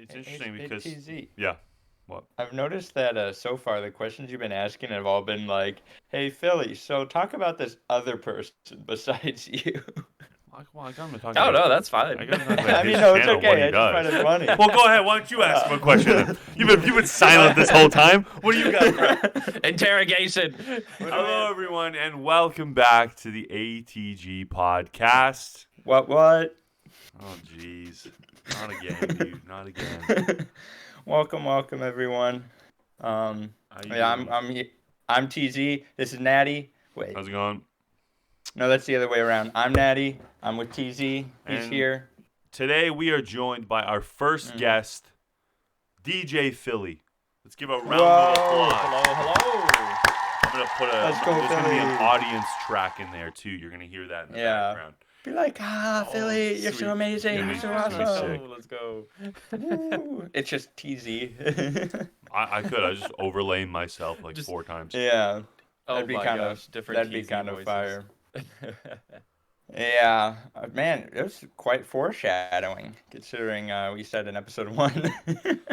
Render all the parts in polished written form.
It's interesting because TZ. yeah, what? I've noticed that so far the questions you've been asking have all been like, "Hey Philly, so talk about this other person besides you." Well, I got him to talk Oh about. no, that's fine. I got to talk about I his mean, no, it's channel, what okay. he I just does. find it funny. Well, go ahead. Why don't you ask him a question? Then? You've been silent this whole time. What do you got? Interrogation. Hello, everyone, and welcome back to the ATG Podcast. What? Oh, jeez. Not again, dude. Not again. welcome, everyone. How you Yeah, doing? I'm TZ. This is Natty. Wait, How's it going? no, that's the other way around. I'm Natty. I'm with TZ. He's And here. Today we are joined by our first guest, DJFilly. Let's give a round of applause. Hello. I'm gonna put Let's go, there's gonna be an Philly. audience track in there too. You're gonna hear that in the background. Be like, Philly, you're sweet. so amazing. Yeah, You're so it's gonna be awesome. sick. Let's go. Woo. It's just TZ. I could. I just overlay myself like Just- 4 times. Yeah. Oh That'd be my kind gosh, of different that'd be keys kind and of voices. fire. Yeah, man, it was quite foreshadowing considering we said in episode 1.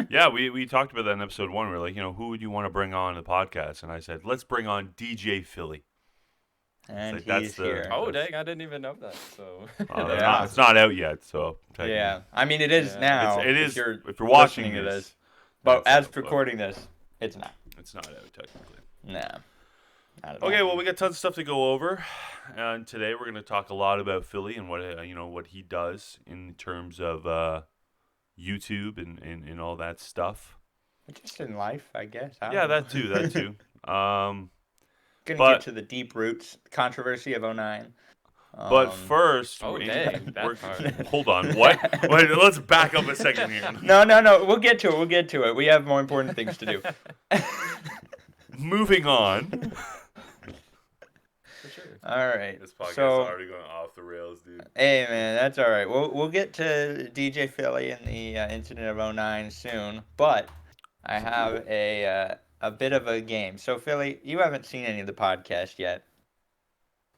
Yeah, we talked about that in episode 1. We were like, who would you want to bring on the podcast? And I said, let's bring on DJFilly. And like, that's he's the- here. Oh dang, I didn't even know that. So. Yeah. It's not out yet, so technically. Yeah, I mean it is Yeah. now. It is If you're, if you're watching listening to this. this, but that's as out, but recording this, it's not. it's not out technically. Nah. Not at Okay, all. well, we got tons of stuff to go over, and today we're going to talk a lot about Philly and what what he does in terms of YouTube and all that stuff. Just in life, I guess. I Yeah, don't know. that too. Gonna but- get to the deep roots, controversy of 09. But first, Oh, we're dang, that part. hold on, what? Wait, let's back up a second here. No, we'll get to it. We have more important things to do. Moving on. For sure. All right. This podcast is So, already going off the rails, dude. hey man, that's all right. We'll get to DJ Philly and the incident of 09 soon, but I have a bit of a game. So Philly, you haven't seen any of the podcast yet.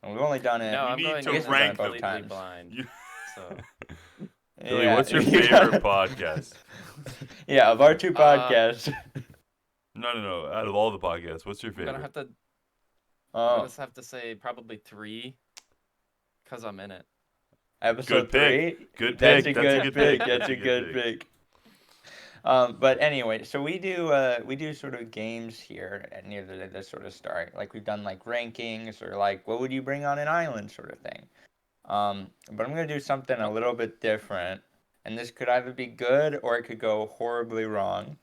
And we've only done it. No, I'm need going to in rank them. completely blind. You- So. Philly, Yeah. what's your favorite podcast? Yeah, of our two podcasts. No. Out of all the podcasts, what's your I'm gonna favorite? have to. Oh, Just have to say probably 3, cause I'm in it. episode Good pick. 3. Good That's pick. a That's a good good pick. pick. That's a good pick. But anyway, so we do sort of games here at near the sort of start. Like we've done like rankings or like what would you bring on an island sort of thing. But I'm gonna do something a little bit different, and this could either be good or it could go horribly wrong.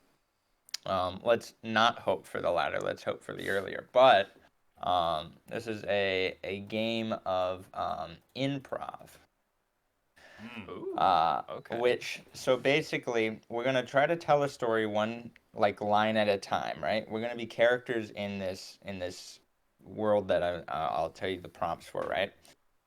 Let's not hope for the latter. Let's hope for the earlier. But this is a game of improv. Ooh, okay. Which so basically we're gonna try to tell a story one like line at a time, right? We're gonna be characters in this world that I'll tell you the prompts for, right?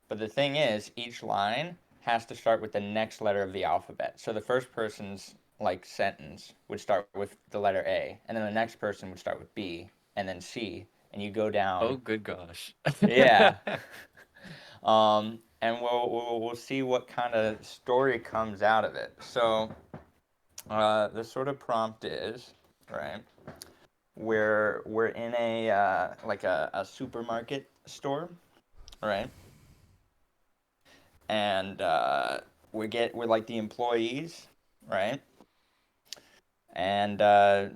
But the thing is, each line has to start with the next letter of the alphabet. So the first person's like sentence would start with the letter A, and then the next person would start with B, and then C, and you go down. Oh good gosh. Yeah. And we'll see what kind of story comes out of it. So, the sort of prompt is, right? We're in a like a supermarket store, right? And we're like the employees, right? And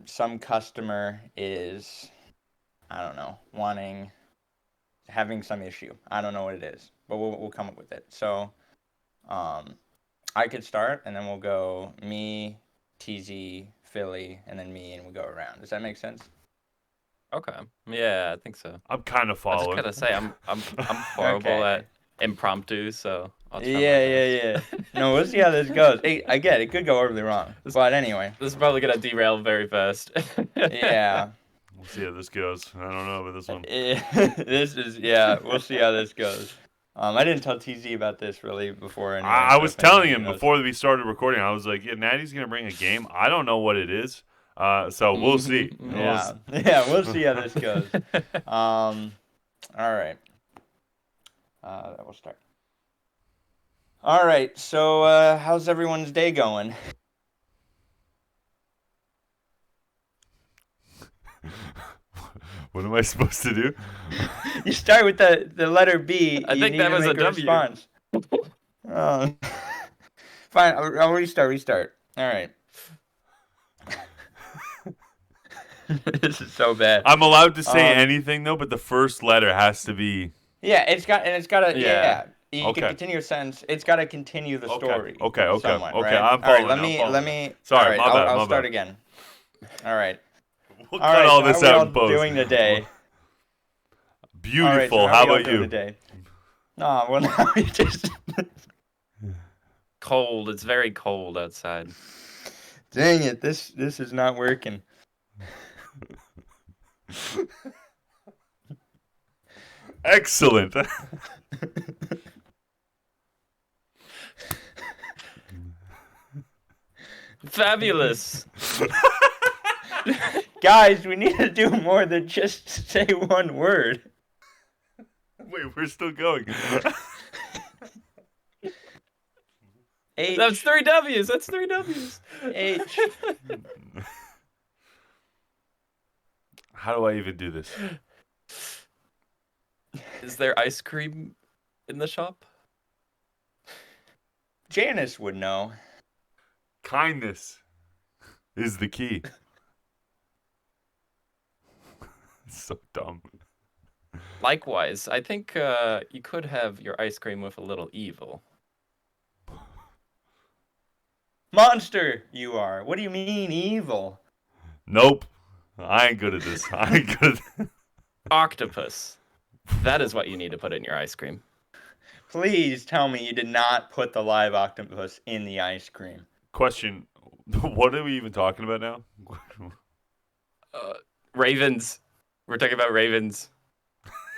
some customer is, I don't know, having some issue. I don't know what it is, but we'll come up with it. So, I could start, and then we'll go me, TZ, Philly, and then me, and we'll go around. Does that make sense? Okay. Yeah, I think so. I'm kind of I just following. gotta say I'm horrible Okay. at impromptu, so I'll try my Yeah. best. No, we'll see how this goes. Hey, again, it could go horribly wrong, but anyway, This is probably gonna derail very fast. yeah. We'll see how this goes. I don't know about this one. We'll see how this goes. I didn't tell TZ about this really before. Anyway, I so was if anyone telling him knows- before we started recording. I was like, "Yeah, Natty's gonna bring a game. I don't know what it is, so we'll see." We'll see how this goes. All right. We'll start. All right. So, how's everyone's day going? What am I supposed to do? You start with the letter B. I you think need that to was a make W. response. Oh. Fine, I'll restart. All right. This is so bad. I'm allowed to say anything though, but the first letter has to be. Yeah, it's got to. Yeah. You can continue a sentence. It's got to continue the story. Okay. Somewhat, Okay. Right? I'm following. Let me. Sorry, all right, my bad. I'll start again. All right. We'll All cut right. all So this how are we out all in post. doing today? Beautiful. All right, so how are we all about doing you? Today? No, well now we just. Cold. It's very cold outside. Dang it! This is not working. Excellent. Fabulous. Guys, we need to do more than just say one word. Wait, we're still going. H. That's 3 W's. That's 3 W's. H. How do I even do this? Is there ice cream in the shop? Janice would know. Kindness is the key. It's so dumb. Likewise, I think you could have your ice cream with a little evil. Monster, you are. What do you mean, evil? Nope. I ain't good at this. I ain't good at Octopus. That is what you need to put in your ice cream. Please tell me you did not put the live octopus in the ice cream. Question. What are we even talking about now? Ravens. We're talking about ravens.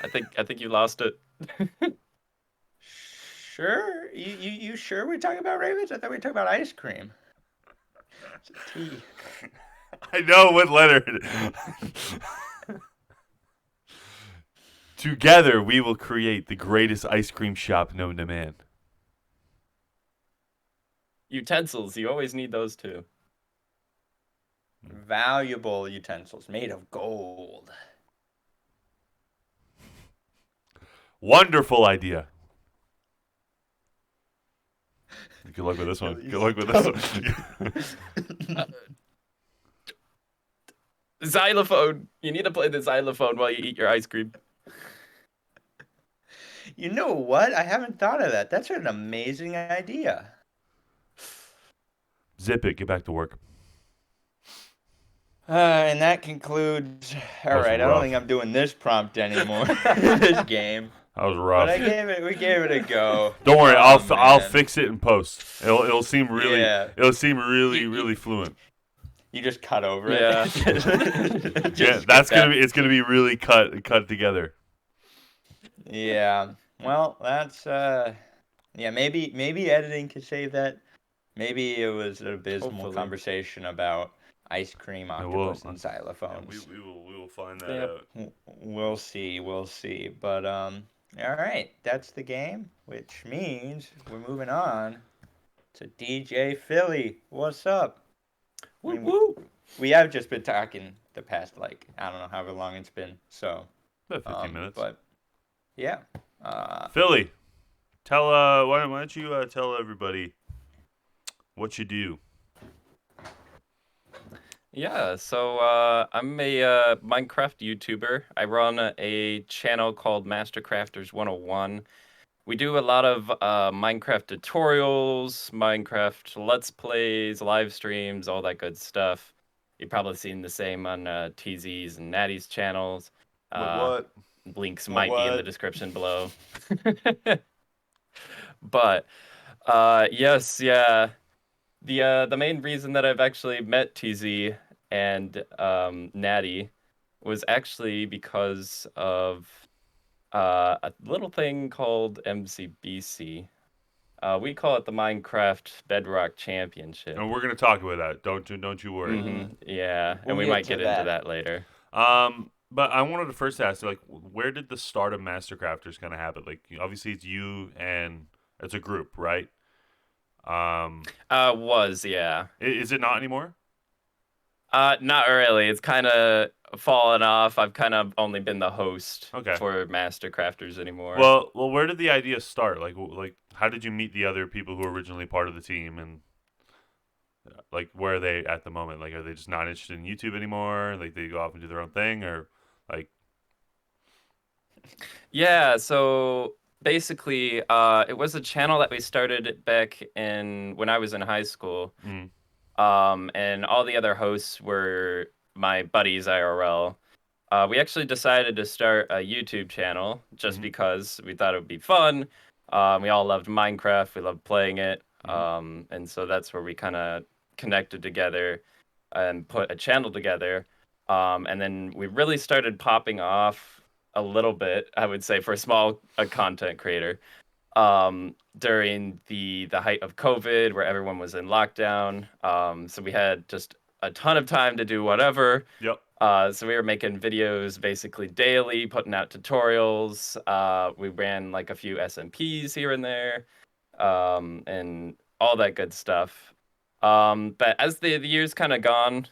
I think you lost it. Sure? You sure we're talking about ravens? I thought we were talking about ice cream. It's a T. I know what letter it is. Together, we will create the greatest ice cream shop known to man. Utensils. You always need those too. Valuable utensils made of gold. Wonderful idea. Good luck with this one. Good luck with this one. Xylophone. You need to play the xylophone while you eat your ice cream. You know what? I haven't thought of that. That's an amazing idea. Zip it. Get back to work. And that concludes. All was right, I rough. don't think I'm doing this prompt anymore. This game. That was rough. But we gave it a go. Don't worry. Oh, I'll man. fix it in post. It'll seem really. Yeah. It'll seem really fluent. You just cut over it. Yeah. Yeah, that's gonna be. It's gonna be really cut together. Yeah. Well, that's yeah, maybe editing could save that. Maybe it was an abysmal Hopefully. conversation about ice cream, octopus, and xylophones. We will find that Yep. out. We'll see. But all right, that's the game, which means we're moving on to DJFilly. What's up? Woo woo. We have just been talking the past, I don't know however long it's been. So About 15 minutes. But yeah. Philly, tell why don't you tell everybody what you do? Yeah, so I'm a Minecraft YouTuber. I run a channel called Mastercrafters 101. We do a lot of Minecraft tutorials, Minecraft Let's Plays, live streams, all that good stuff. You've probably seen the same on TZ's and Natty's channels. What? Links What, might be in the what? description below. But yes, yeah. The main reason that I've actually met TZ and Natty was actually because of a little thing called MCBC. We call it the Minecraft Bedrock Championship. And we're gonna talk about that. Don't you worry. Yeah, We'll and we get might to get that. into that later. But I wanted to first ask, where did the start of Mastercrafters kind of happen? Obviously it's you and it's a group, right? Was, yeah. Is it not anymore? Not really. It's kind of fallen off. I've kind of only been the host Okay. for Master Crafters anymore. Well, where did the idea start? Like, how did you meet the other people who were originally part of the team, and like, where are they at the moment? Like, are they just not interested in YouTube anymore? Like, they go off and do their own thing, or like? Yeah, so basically, it was a channel that we started back when I was in high school. Mm. And all the other hosts were my buddies IRL. We actually decided to start a YouTube channel just because we thought it would be fun. We all loved Minecraft. We loved playing it. And so that's where we kind of connected together and put a channel together. And then we really started popping off a little bit, I would say, for a content creator. During the height of COVID, where everyone was in lockdown. So we had just a ton of time to do whatever. Yep. So we were making videos basically daily, putting out tutorials. We ran like a few SMPs here and there, and all that good stuff. But as the years kind of gone,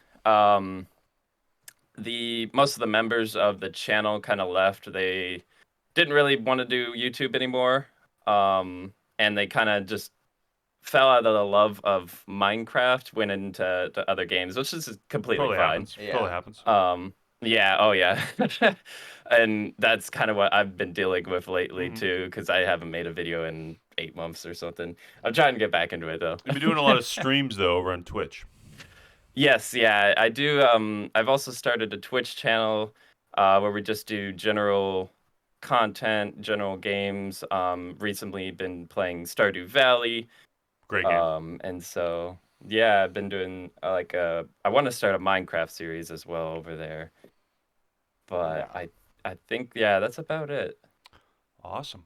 most of the members of the channel kind of left. They didn't really want to do YouTube anymore. And they kind of just fell out of the love of Minecraft, went into other games, which is completely Totally fine. happens. Yeah. Totally happens. Yeah, oh yeah. And that's kind of what I've been dealing with lately too, because I haven't made a video in 8 months or something. I'm trying to get back into it though. You've been doing a lot of streams though over on Twitch. Yes, yeah, I do. I've also started a Twitch channel where we just do general content, general games. Recently been playing Stardew Valley. Great game. And so yeah, I've been doing I want to start a Minecraft series as well over there. But Yeah. I think that's about it. Awesome.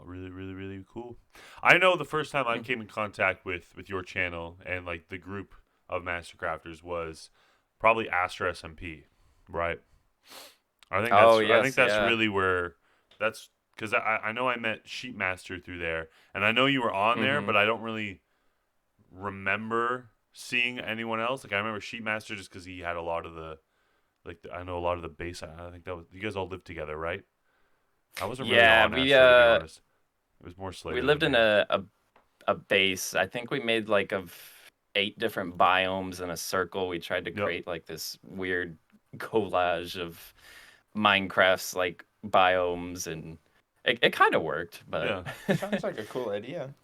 Really, really, really cool. I know the first time I came in contact with your channel and like the group of Master Crafters was probably Astra SMP, right? I think that's really where that's because I know I met Sheepmaster through there, and I know you were on there, but I don't really remember seeing anyone else. Like I remember Sheepmaster just because he had a lot of I know a lot of the base. I think that was you guys all lived together, right? I wasn't really on Astra, to be honest. It was more Slater. We lived in a base. I think we made like of 8 different biomes in a circle. We tried to create like this weird collage of Minecraft's like biomes, and it kind of worked, but Sounds like a cool idea.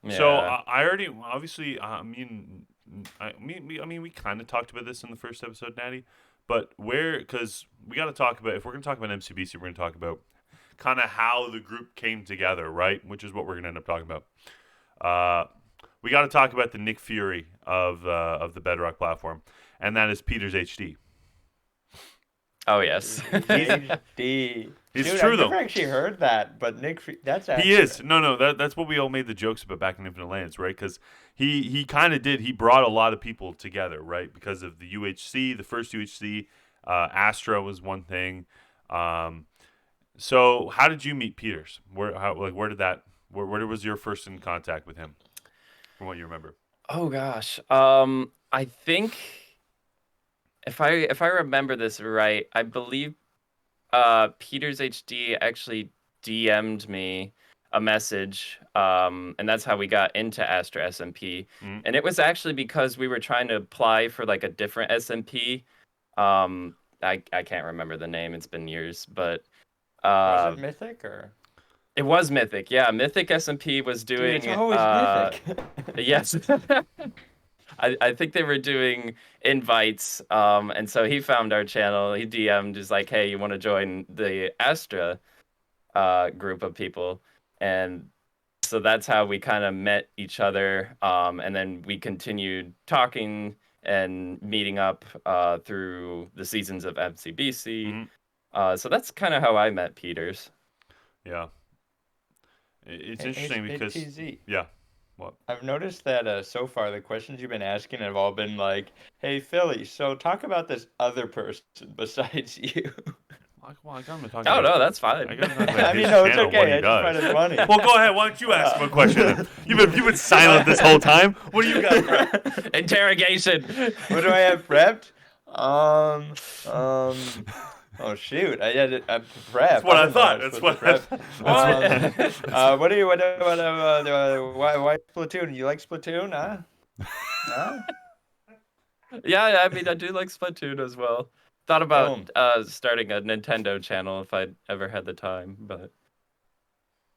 yeah. So I already obviously we kind of talked about this in the first episode, Natty, but because we got to talk about if we're going to talk about MCBC, we're going to talk about kind of how the group came together, right? Which is what we're going to end up talking about. We got to talk about the Nick Fury of the Bedrock platform, and that is PetersHD. Oh yes. HD. It's Dude, true I've though. never actually heard that, but that's actually... He is. No, that's what we all made the jokes about back in Infinite Lands, right? Because he kind of did. He brought a lot of people together, right? Because of the UHC, the first UHC. Astra was one thing. So how did you meet Peters? Where was your first in contact with him? From what you remember. Oh gosh. I think if I remember this right, I believe PetersHD actually DM'd me a message, and that's how we got into Astra SMP. And it was actually because we were trying to apply for like a different SMP. I can't remember the name. It's been years, but was it Mythic or? It was Mythic. Yeah, Mythic SMP was doing. Dude, it's always Mythic. Yes. I think they were doing invites, and so he found our channel. He DM'd, just like, hey, you want to join the Astra group of people? And so that's how we kind of met each other, and then we continued talking and meeting up through the seasons of MCBC. So that's kind of how I met Peters. Yeah. It's interesting because... ATG. Yeah. What? I've noticed that so far the questions you've been asking have all been like, "Hey Philly, so talk about this other person besides you." Well, I got him to talk Oh about, no, that's fine. I got him to talk about I mean, his no, it's channel, what okay. he I just does. find it funny. Well, go ahead. Why don't you ask him a question? You've been silent this whole time. What do you got? Interrogation. What do I have prepped? Oh shoot! I had it. I prep. That's what I didn't know thought. was That's supposed to what. prep. What? What do you? Why Splatoon? You like Splatoon? Huh? Huh? Yeah, I mean, I do like Splatoon as well. Thought about Boom. starting a Nintendo channel if I'd ever had the time, but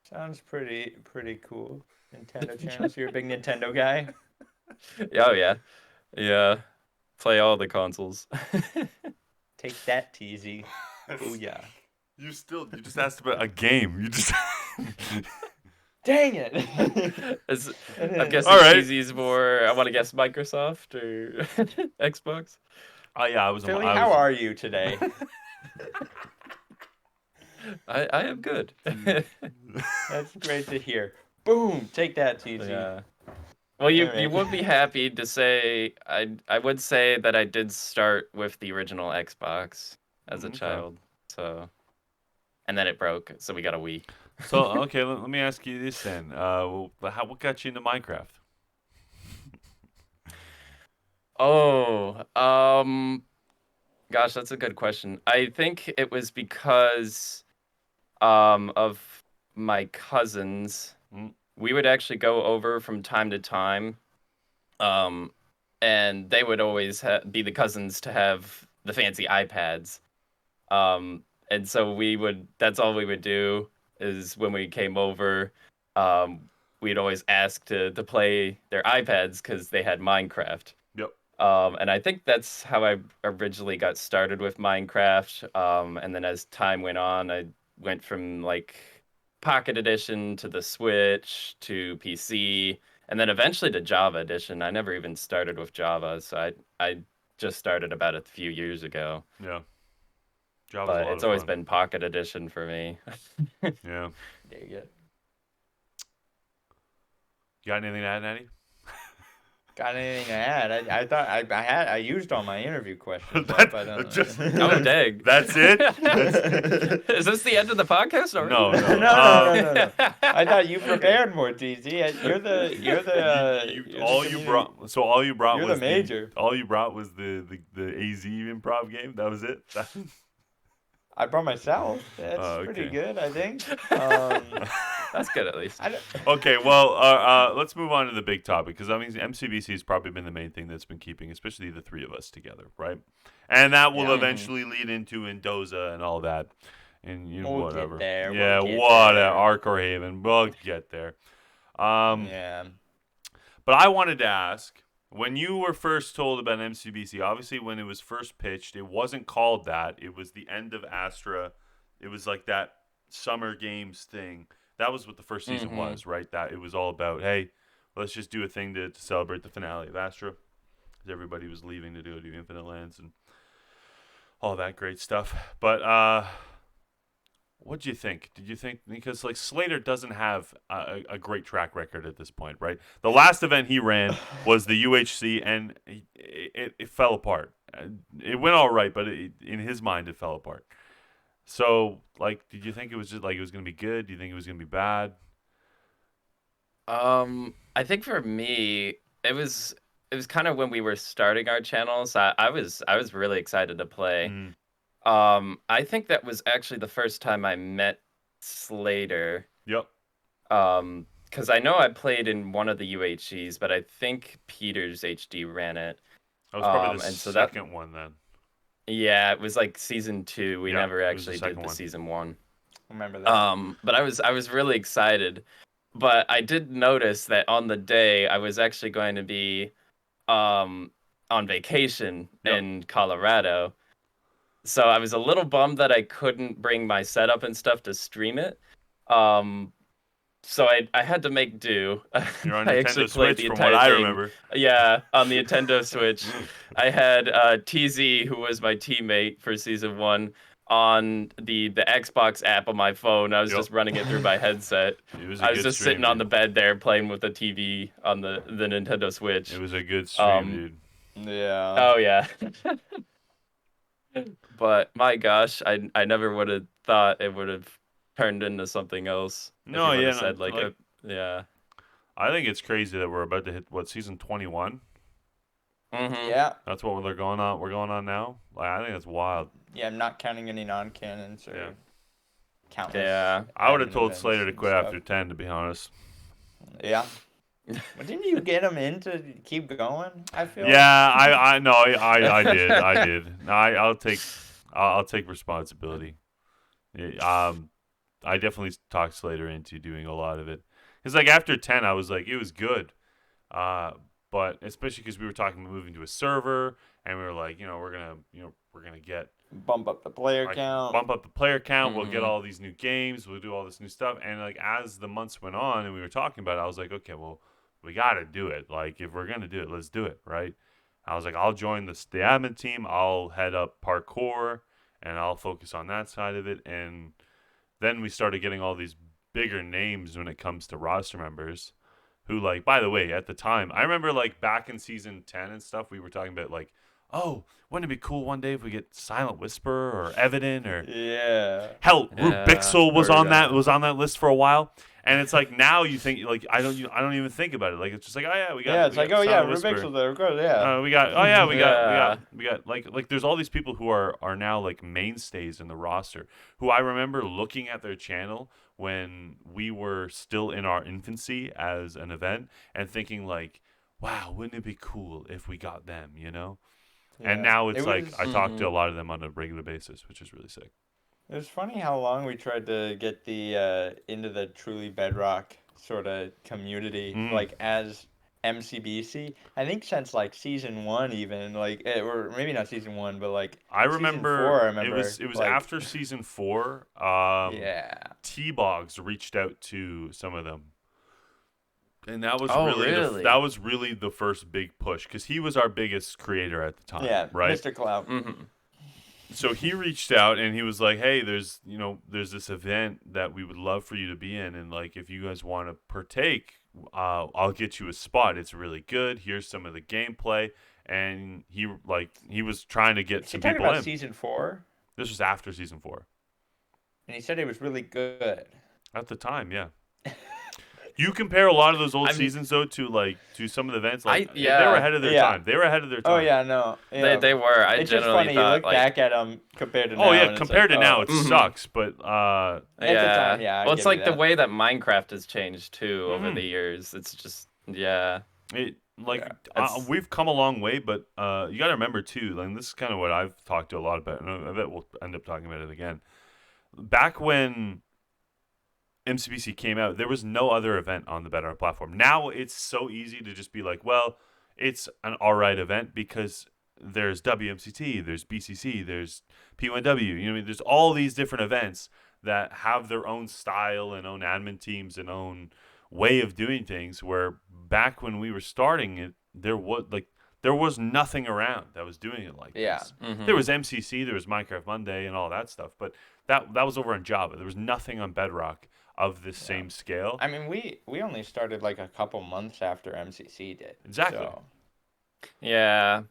Sounds pretty cool. Nintendo channel. So you're a big Nintendo guy. oh yeah, play all the consoles. Take that, TZ. Oh yeah. You just asked about a game. You just. Dang it! I'm guessing All right. TZ's more. I want to guess Microsoft or Xbox. Oh yeah, I was. Philly, how are you today? I am good. That's great to hear. Boom! Take that, TZ. Yeah. Well, you Alright. would be happy to say I would say that I did start with the original Xbox as a Okay. child, so and then it broke, so we got a Wii. So okay, let me ask you this then. What got you into Minecraft? Oh, gosh, that's a good question. I think it was because of my cousins. Mm. We would actually go over from time to time, and they would always be the cousins to have the fancy iPads. And so that's all we would do is when we came over, we'd always ask to play their iPads because they had Minecraft. Yep. And I think that's how I originally got started with Minecraft. And then as time went on, I went from like Pocket Edition to the Switch to PC, and then eventually to Java Edition. I never even started with Java, so I just started about a few years ago. Yeah. Java's a But lot it's of always fun. been Pocket Edition for me. Yeah. There you go. You got anything to add, Natty? Got anything to add? I thought I used all my interview questions. That- I don't just- Oh, dang. That's it? Is this the end of the podcast already? No, no. No. I thought you prepared more, TZ. You're the all you brought. So all you brought You're was the major. all you brought was the AZ improv game. That was it. I brought myself. That's Oh, pretty okay. good, I think. That's good at least. Okay, well, let's move on to the big topic because I mean MCBC has probably been the main thing that's been keeping, especially the three of us together, right? And that will Yeah. eventually lead into Andosa and all that, and We'll get whatever. there, we'll Yeah, get what there. Ark or Haven, we'll get there. Yeah. But I wanted to ask, when you were first told about MCBC, obviously when it was first pitched, it wasn't called that. It was the end of Astra. It was like that summer games thing. That was what the first season Mhm. was, right? That it was all about, hey, let's just do a thing to celebrate the finale of Astra. Because everybody was leaving to do Infinite Lands and all that great stuff. But what did you think? Did you think, because like Slater doesn't have a great track record at this point, right? The last event he ran was the UHC, and it fell apart. It went all right, but in his mind, it fell apart. So, like, did you think it was just like it was going to be good? Do you think it was going to be bad? I think for me, it was kind of when we were starting our channels. I was really excited to play. Mm, I think that was actually the first time I met Slater. yep. Because I know I played in one of the UHCs, but I think PetersHD ran it. That was probably the and so that- second one then. Yeah, it was like season 2. We Yeah, never it was the actually second did the one. season 1. Remember that. But I was really excited. But I did notice that on the day I was actually going to be on vacation Yep. in Colorado. So I was a little bummed that I couldn't bring my setup and stuff to stream it. So I had to make do. You're on I Nintendo actually played Switch, the from entire what I thing. remember. Yeah, on the Nintendo Switch. I had TZ, who was my teammate for season 1, on the Xbox app on my phone. I was Yep. just running it through my headset. It was a I was good just stream, sitting on the dude. bed there playing with the TV on the Nintendo Switch. It was a good stream, dude. Yeah. Oh yeah. But my gosh, I never would have thought it would have turned into something else. If No, you yeah, would've no, said like- yeah. I think it's crazy that we're about to hit, what, season 21? Mm-hmm. Yeah. That's what we're going on. We're going on now. Like, I think that's wild. Yeah, I'm not counting any non-canons or countless. Yeah. I would have admin told events Slater to and quit stuff. after 10, to be honest. Yeah. But didn't you get him in to keep going? I feel. Yeah, I know. I did. I'll take responsibility. I definitely talked Slater into doing a lot of it. Because like after 10, I was like, it was good. But especially because we were talking about moving to a server, and we were like, we're gonna get Bump up the player like, count. bump up the player count. We'll get Mhm. all these new games. We'll do all this new stuff. And like as the months went on, and we were talking about it, I was like, okay, well, we gotta do it. Like if we're gonna do it, let's do it, right? I was like, I'll join the admin team. I'll head up parkour, and I'll focus on that side of it. And then we started getting all these bigger names when it comes to roster members. Who, like, by the way, at the time, I remember, like, back in season 10 and stuff, we were talking about, like, oh, wouldn't it be cool one day if we get Silent Whisperer or Evident or Yeah. hell, Yeah, Rubixel was heard on that. that list for a while. And it's like now you think like I don't even think about it. Like it's just like, oh yeah, we got Yeah, it's we like, got oh yeah, Silent Whisperer. Rubik's there, of course, yeah. We got Yeah. we got like there's all these people who are now like mainstays in the roster who I remember looking at their channel when we were still in our infancy as an event and thinking like, wow, wouldn't it be cool if we got them, And Yeah. now it's It like was- I talk to a lot of them on a regular basis, which is really sick. It was funny how long we tried to get the into the truly bedrock sort of community, Mm. like as MCBC. I think since like season 1, even like, or maybe not season 1, but like I season remember, 4, I remember it was like, after season 4. yeah, T-Bogs reached out to some of them. And that was Oh, really really? that was really the first big push because he was our biggest creator at the time, yeah, right? Mr. Clout. Mm-hmm. So he reached out and he was like, "Hey, there's this event that we would love for you to be in, and like if you guys want to partake, I'll get you a spot. It's really good. Here's some of the gameplay." And he was trying to get Is he some talking people about in. season 4? This was after season 4. And he said it was really good. At the time, yeah. You compare a lot of those old I mean- seasons though to some of the events, like they yeah. were ahead of their Yeah. time. They were ahead of their time. Oh yeah, no, yeah. They were. I It's just generally funny you thought look like, back at them compared to now. Oh yeah, and it's compared like, to now, oh. it Mhm. sucks. But At the time, yeah, I'd Well, it's give you like the that. way that Minecraft has changed too over Mhm. the years. It's just yeah. it like Yeah, it's- we've come a long way. But you got to remember too. Like this is kind of what I've talked to a lot about, and I bet we'll end up talking about it again. Back when MCBC came out, there was no other event on the Bedrock platform. Now it's so easy to just be like, well, it's an alright event because there's WMCT, there's BCC, there's P1W. You know what I mean? There's all these different events that have their own style and own admin teams and own way of doing things. Where back when we were starting it, there was nothing around that was doing it like Yeah. this. Mhm. There was MCC, there was Minecraft Monday, and all that stuff, but that was over on Java. There was nothing on Bedrock of this same scale. I mean, we only started like a couple months after MCC did. Exactly. So Yeah.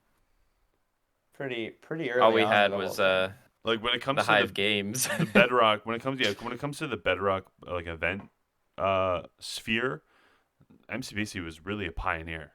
pretty early. All we on had the was whole thing. Like when it comes the to Hive games. the Bedrock, when it comes to the Bedrock like event sphere, MCBC was really a pioneer.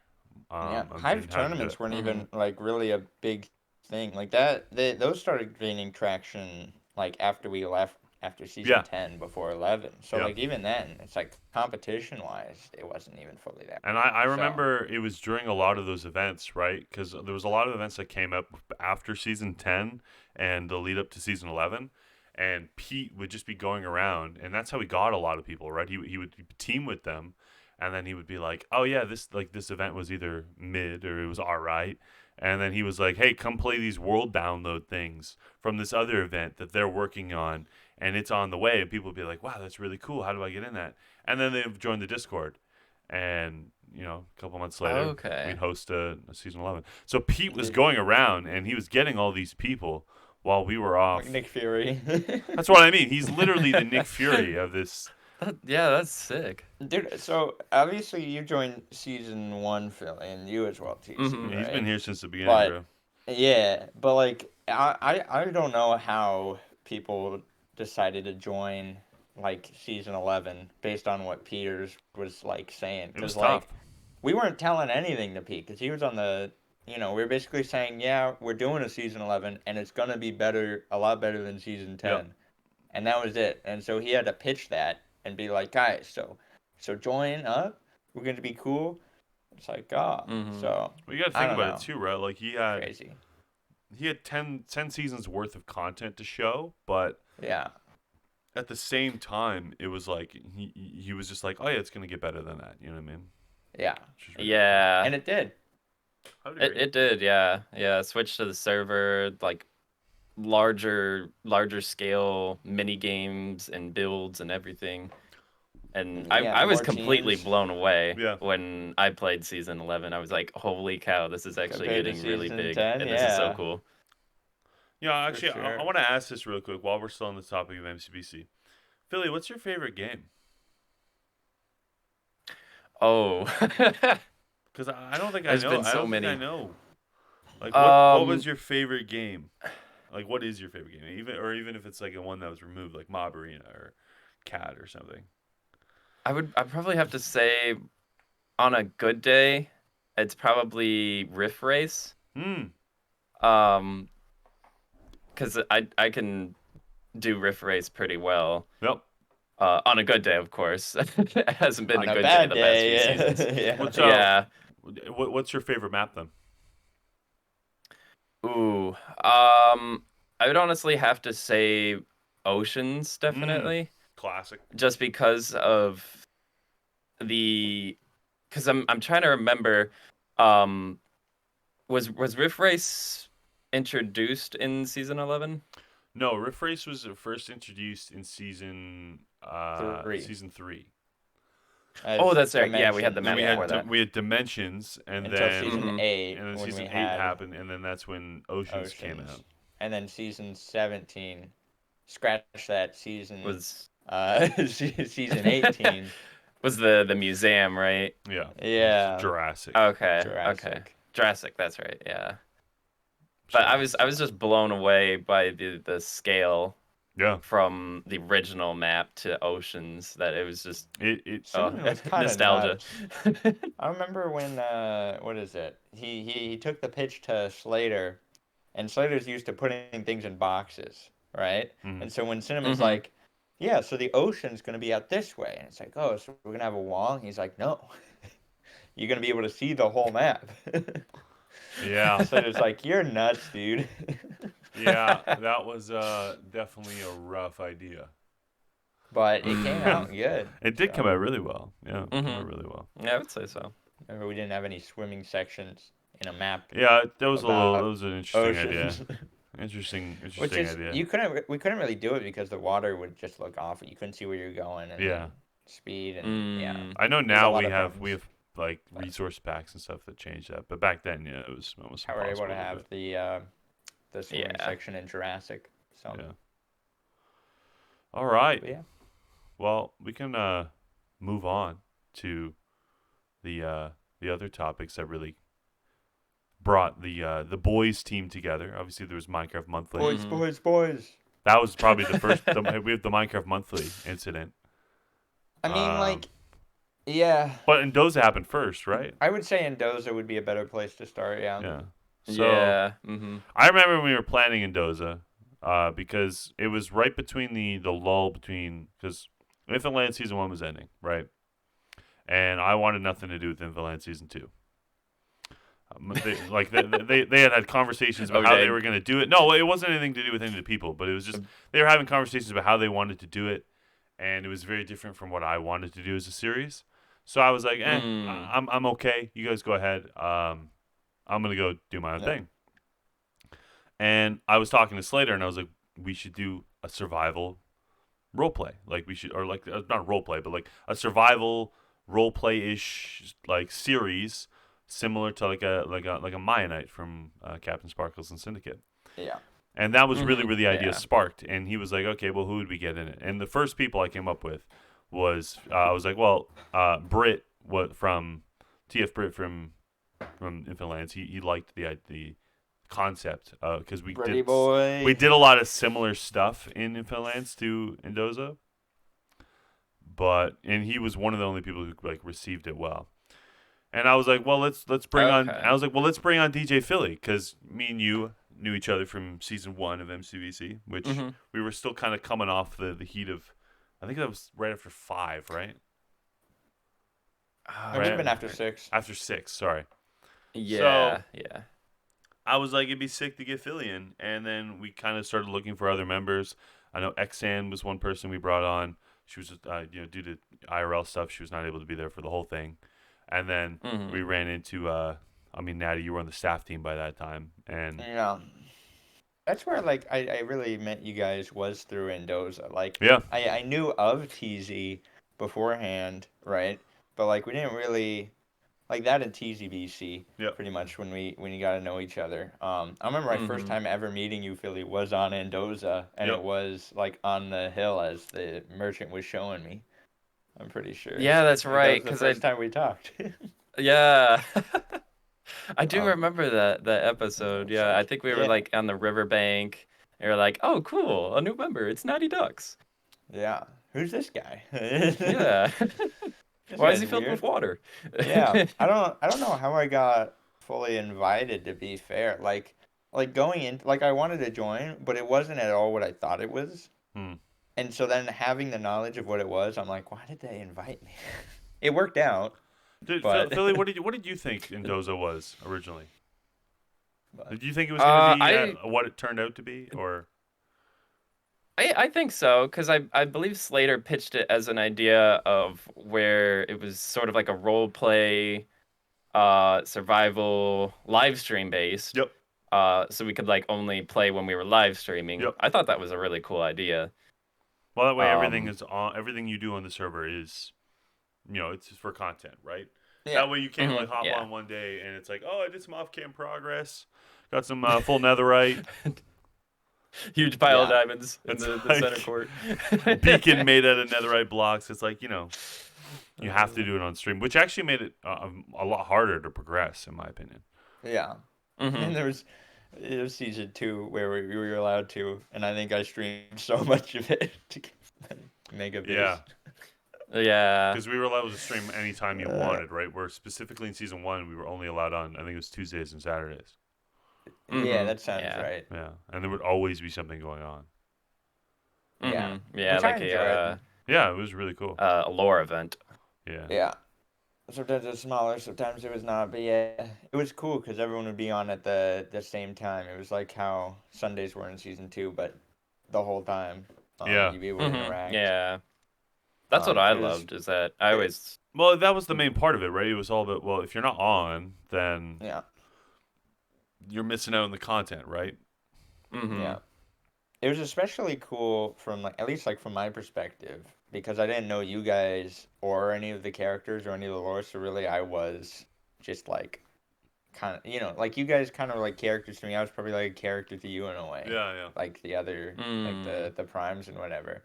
Yeah, on Hive how to do tournaments it. weren't even like really a big thing like that. Those started gaining traction like after we left after season Yeah. 10 before 11. So Yeah. like even then, it's like competition wise, it wasn't even fully that. And I So- remember it was during a lot of those events, right? Because there was a lot of events that came up after season 10 and the lead up to season 11. And Pete would just be going around, and that's how he got a lot of people, right? He would team with them, and then he would be like, "Oh yeah, this event was either mid or it was all right." And then he was like, "Hey, come play these world download things from this other event that they're working on, and it's on the way." And people would be like, "Wow, that's really cool. How do I get in that?" And then they'd join the Discord, and a couple months later, Okay. we'd host a season 11. So Pete was going around, and he was getting all these people while we were off. Like Nick Fury. That's what I mean. He's literally the Nick Fury of this. Yeah, that's sick. Dude, so obviously you joined season 1, Philly, and you as well, TC, Mhm. He's right? been here since the beginning, But- bro. Yeah, but like I don't know how people decided to join like season 11 based on what Peters was like saying, It was because like tough. we weren't telling anything to Pete because he was on the we're basically saying, yeah, we're doing a season 11, and it's gonna be a lot better than season 10, Yep. and that was it. And so he had to pitch that and be like, guys, so join up. We're gonna be cool. It's like, Mhm. so Well, you got to I think don't about know. it too, right? Like he had Crazy. 10 seasons worth of content to show, but Yeah. at the same time, it was like he was just like, oh yeah, it's gonna get better than that. You know what I mean? Yeah. Which is really Yeah. And it did. cool. I would It agree. it did, yeah. Yeah, switch to the server, like larger scale mini games and builds and everything. And Yeah, I was more completely teams. blown away Yeah. when I played season 11. I was like, "Holy cow, this is actually Compared to getting really season big 10, and this is so yeah. cool." Yeah, actually, sure. I want to ask this real quick while we're still on the topic of MCBC. Philly, what's your favorite game? Oh. Because I don't think I There's know. been I so don't think I many. know. Like what was Um your favorite game? Like what is your favorite game? Even if it's like a one that was removed, like Mob Arena or Cat or something. I'd probably have to say on a good day, it's probably Riff Race. Hmm. Um, because I can do Riff Race pretty well. Yep. On a good day, of course. It hasn't been On a a good day bad the past few day, seasons. yeah. What's Yeah. what's your favorite map then? Ooh. I would honestly have to say Oceans, definitely. Classic. Just because of because I'm trying to remember, um, was Riff Race introduced in season 11? No, Riff Race was first introduced in season 3. season 3. Oh, that's right. Yeah, we had the Then map we before had that. we had Dimensions, and Until then season Mhm. 8, and then when season we 8 had happened, and then that's when Oceans came Oceans. out. And then season 17, scratch that, season Was season 18. was the museum, right? Yeah. Yeah. Jurassic. Okay. Jurassic. Jurassic, that's right. Yeah. But I was just blown away by the scale Yeah. from the original map to Oceans, that it was just Cinnamon was kind of nostalgia. I remember when what is it? He took the pitch to Slater, and Slater's used to putting things in boxes, right? Mhm. And so when Cinnamon's Mhm. like, yeah, so the ocean's gonna be out this way, and it's like, oh, so we're gonna have a wall? And he's like, no, you're gonna be able to see the whole map. Yeah. Slater's like, you're nuts, dude. Yeah, that was definitely a rough idea. But it came out good. It did so. come out really well. Yeah, it came out Mhm. really well. Yeah, I would say so. Remember, we didn't have any swimming sections in a map. Yeah, that was About that was an interesting idea. Oceans. Interesting Which is idea. we couldn't really do it because the water would just look awful. You couldn't see where you're going and Yeah. speed and yeah. Mm. I know There's a now lot we of have problems. like resource packs and stuff that change that, but back then, yeah, it was almost How we're able to impossible do. have the swimming Yeah. section in Jurassic. So Yeah. All right. but yeah. Well, we can move on to the other topics that really brought the boys team together. Obviously, there was Minecraft Monthly. Boys. That was probably the first. We have the Minecraft Monthly incident. I mean, Um, like, yeah. But Andosa happened first, right? I would say Andosa would be a better place to start. Yeah. Yeah. So Yeah. Mm-hmm. I remember when we were planning Andosa, because it was right between the lull between, because Infinite Land Season 1 was ending, right? And I wanted nothing to do with Infinite Land Season 2. They had conversations about how Okay. they were going to do it. No, it wasn't anything to do with any of the people, but it was just they were having conversations about how they wanted to do it, and it was very different from what I wanted to do as a series. So I was like, I'm okay. You guys go ahead. I'm gonna go do my own thing. And I was talking to Slater, and I was like, we should do a survival role play. Like we should, or like not role play, but like a survival role play ish like series, similar to like a Mayanite from Captain Sparkles and Syndicate. Yeah. And that was really Mhm. where the idea Yeah. sparked. And he was like, okay, well, who would we get in it? And the first people I came up with was I was like, well, Britt, from TF Britt from Infinite Lands. He liked the concept because we Pretty did boy. we did a lot of similar stuff in Infinite Lands to Andosa, and he was one of the only people who like received it well. And I was like, well, let's bring on. Okay. I was like, well, let's bring on DJFilly because me and you knew each other from season 1 of MCBC, which we were still kind of coming off the heat of. I think that was right after 5, right? It would have been after 6. After 6, sorry. Yeah, So, yeah. I was like, it'd be sick to get Philly in, and then we kind of started looking for other members. I know Xan was one person we brought on. She was just, due to IRL stuff, she was not able to be there for the whole thing. And then we ran into, Natty, you were on the staff team by that time, and Yeah. That's where, like, I really met you guys was through Andosa. Like, yeah, I knew of TZ beforehand, right? But, like, we didn't really, like, that and TZBC, Yep. pretty much, when you got to know each other. I remember my first time ever meeting you, Philly, was on Andosa, and Yep. it was, like, on the hill as the merchant was showing me. I'm pretty sure. Yeah, that's right. That was the first time we talked. Yeah. I do Um, remember that episode. Yeah, I think we were yeah. like on the riverbank. And we were like, "Oh, cool, a new member. It's NattyDucks." Yeah. Who's this guy? Yeah. This Why is he guy's filled weird. with water? Yeah, I don't know how I got fully invited, to be fair. Like going in, like I wanted to join, but it wasn't at all what I thought it was. And so then having the knowledge of what it was, I'm like, why did they invite me? It worked out. Dude, But- Philly, what did you think Andosa was originally? But- Did you think it was going to be I- what it turned out to be, or? I think so, because I believe Slater pitched it as an idea of where it was sort of like a role play, survival live stream based. Yep. So we could like only play when we were live streaming. Yep. I thought that was a really cool idea. Well, that way everything Um, is on. Everything you do on the server is, it's just for content, right? Yeah. That way you can't Mhm, like hop yeah. on one day and it's like, oh, I did some off-cam progress, got some full netherite, Huge pile of Yeah. diamonds in It's the like- center court. beacon made out of netherite blocks. It's like, you have to do it on stream, which actually made it a lot harder to progress, in my opinion. Yeah. Mhm. And there was season 2 where we were allowed to, and I think I streamed so much of it to get mega views. Yeah. Yeah. Because we were allowed to stream anytime you wanted, right? Where specifically in season 1, we were only allowed on, I think it was Tuesdays and Saturdays. Yeah, Mhm, that sounds yeah. right. Yeah, and there would always be something going on. Yeah. Yeah, Which I like enjoyed. Yeah, it was really cool. a lore event. Yeah. Yeah. Sometimes it was smaller, sometimes it was not. But yeah, it was cool because everyone would be on at the same time. It was like how Sundays were in season 2, but the whole time. Yeah. You'd be able to interact. Yeah. That's what I it was- loved, is that I always Well, that was the main part of it, right? It was all about, well, if you're not on, then Yeah. you're missing out on the content, right? mhm. Yeah. It was especially cool from at least from my perspective, because I didn't know you guys or any of the characters or any of the lore, so really I was just kind of, you guys kind of like characters to me. I was probably like a character to you in a way. Yeah. Like the other, the primes and whatever.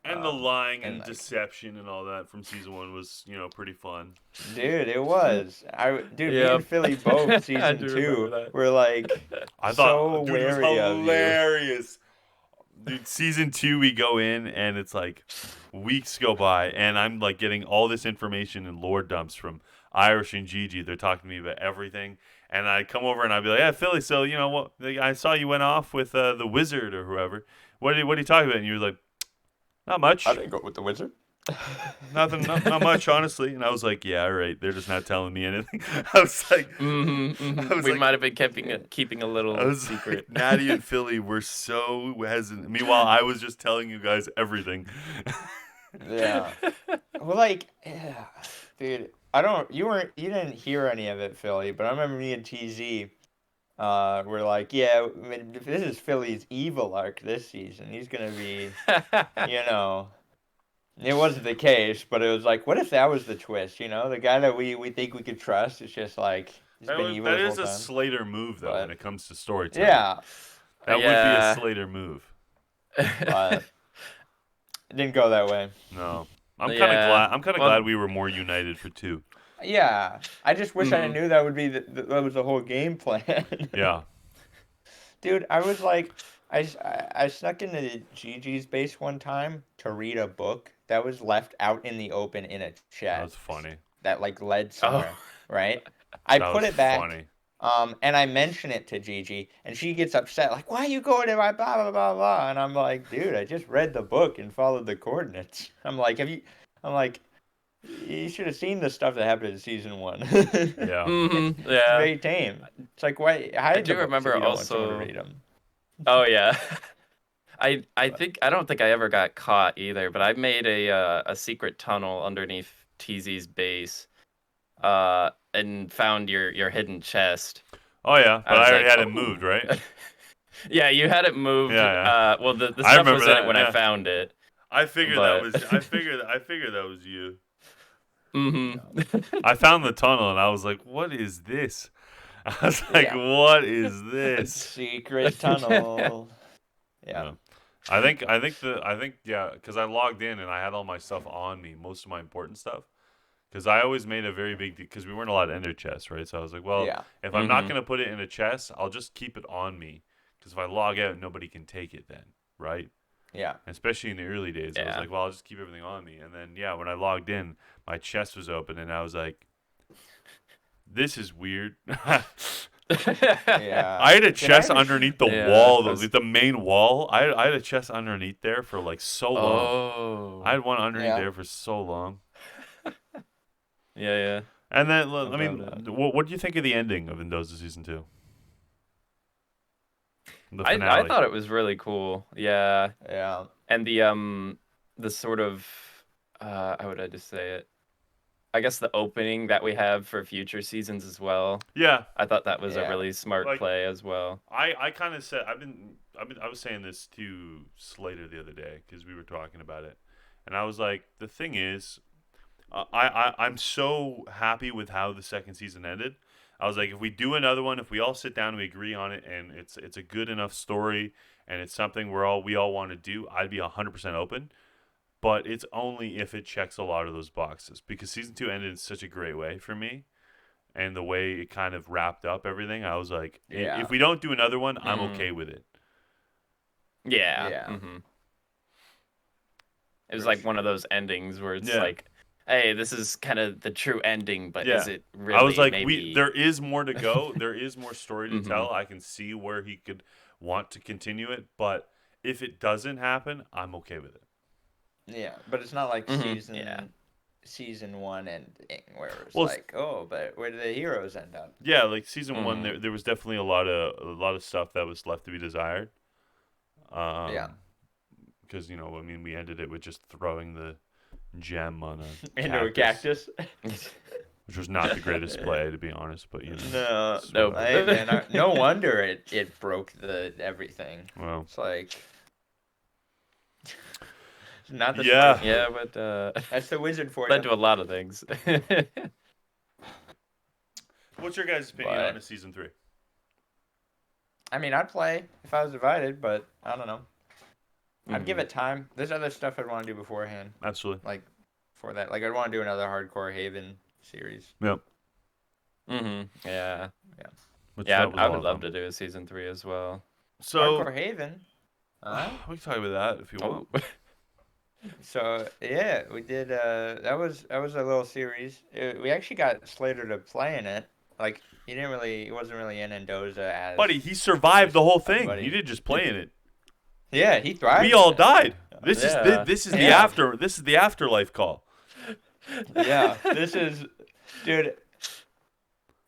And the lying and and, deception and all that from season 1 was, pretty fun. Dude, it was. Me Yep. and Philly both I season do 2 remember that. were like I so thought, dude, it was wary of you. hilarious. Dude, season 2, we go in and it's like weeks go by, and I'm like getting all this information and lore dumps from Irish and Gigi. They're talking to me about everything, and I come over and I'd be like, "Yeah, Philly. So what? I saw you went off with the wizard or whoever. What are you talking about?" And you were like, "Not much. I didn't go with the wizard. Nothing. Not much, honestly." And I was like, "Yeah, all right. They're just not telling me anything." I was like, I was We like- might have been keeping a I little was secret. like, Natty and Philly were so hesitant. Meanwhile, I was just telling you guys everything. Yeah. Well, yeah, dude. You didn't hear any of it, Philly, but I remember me and TZ were like, yeah, this is Philly's evil arc this season. He's gonna be, it wasn't the case, but it was like, what if that was the twist? The guy that we think we could trust is just like he's been evil That the is whole a time. Slater move, though, But- when it comes to storytelling. Yeah, That would be Yeah. a Slater move. but it didn't go that way. No. I'm kind of Yeah. glad. I'm kind of Well- glad we were more united for 2. Yeah, I just wish I Mhm. knew that would be that was the whole game plan. Yeah. Dude, I was like, I snuck into Gigi's base one time to read a book that was left out in the open in a chat That's funny. that led somewhere. right? I That put was it back. funny. And I mention it to Gigi, and she gets upset, like, "Why are you going to my blah blah blah blah?" And I'm like, "Dude, I just read the book and followed the coordinates." I'm like, I'm like, "You should have seen the stuff that happened in season 1." Yeah. Mm-hmm. It's Yeah. very tame. It's like, why I hide do the books remember if you don't want someone to also. read them? Oh yeah. I don't think I ever got caught either, but I made a secret tunnel underneath TZ's base, and found your hidden chest. Oh yeah, but I was I already like, had it moved, "Ooh." right? Yeah, you had it moved. Yeah. Well, the I stuff remember was in that, it when yeah. I found it. I figured But- that was. I figured that was you. Mm-hmm. I found the tunnel and I was like, "What is this?" I was like, Yeah. "What is this?" Secret tunnel. Yeah. I think yeah, because I logged in and I had all my stuff on me, most of my important stuff. Because I always made a very big because we weren't allowed to enter chests, right? So I was like, well, Yeah. if I'm not Mhm. gonna put it in a chest, I'll just keep it on me. Because if I log out, nobody can take it then, right? Yeah. Especially in the early days, I was Yeah. like, well, I'll just keep everything on me. And then yeah, when I logged in, my chest was open, and I was like, this is weird. Yeah. I had a Did I chest ever- underneath the Yeah, wall, I was- like the main wall. I had a chest underneath there for like so long. Oh. I had one underneath Yeah. there for so long. Yeah. And then, How I mean, about what do you think of the ending of Andosa season 2? The I finale. thought it was really cool. Yeah. Yeah. And the sort of how would I just say it? I guess the opening that we have for future seasons as well. Yeah, I thought that was Yeah. a really smart Like- play as well. I kind of said I was saying this to Slater the other day because we were talking about it, and I was like, the thing is, I'm so happy with how the second season ended. I was like, if we do another one, if we all sit down and we agree on it, and it's a good enough story, and it's something we all want to do, I'd be 100% open. But it's only if it checks a lot of those boxes, because season 2 ended in such a great way for me, and the way it kind of wrapped up everything, I was like, Yeah. if we don't do another one, I'm Mhm. okay with it. Yeah. Yeah. Mm-hmm. It was For like one of those endings where it's Yeah. like, hey, this is kind of the true ending, but Yeah. is it really? I was like, maybe... there is more to go. There is more story to Mhm. tell. I can see where he could want to continue it, but if it doesn't happen, I'm okay with it. Yeah. But it's not like Mhm. season 1 ending where it's Well, like, oh, but where do the heroes end up? Yeah, like season 1, Mhm. there was definitely a lot of stuff that was left to be desired. Yeah. Because I mean, we ended it with just throwing the gem on a Into a cactus. which was not the greatest play, to be honest. But No, it's Nope. whatever. Hey, man, no wonder it broke the everything. Well, It's like it's not the Yeah. smart Yeah, move. but That's the wizard for led you. to a lot of things. what's your guys' opinion But- on a season 3? I mean, I'd play if I was invited, but I don't know. I'd give Mhm. it time. There's other stuff I'd want to do beforehand, Absolutely. like for that. Like I'd want to do another Hardcore Haven series. Yep. Mm-hmm. Yeah. Which Yeah, that was a I lot would of love fun. to do a season 3 as well. So Hardcore Haven. we can talk about that if you want. Oh. So yeah, we did. That was a little series. We actually got Slater to play in it. Like he wasn't really in Andosa as. Buddy, he survived the whole thing. Buddy. He didn't just play in it. Yeah, he thrived. We in all it. died. This Yeah. is the Yeah. afterlife call. Yeah, this is, dude.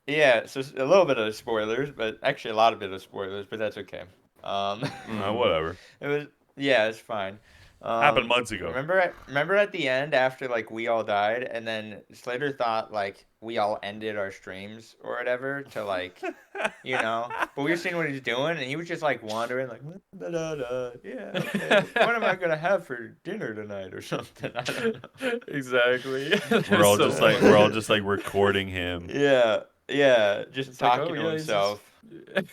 Yeah, so a little bit of spoilers, but actually a lot of bit of spoilers, but that's okay. Whatever. It was it's fine. Happened months ago. Remember at the end after like we all died, and then Slater thought like we all ended our streams or whatever to like, but we were seeing what he's doing, and he was just like wandering like, yeah, okay. What am I gonna have for dinner tonight or something? I don't know. Exactly. We're all So just like recording him. Yeah, just It's like, talking oh, to yeah, he's himself.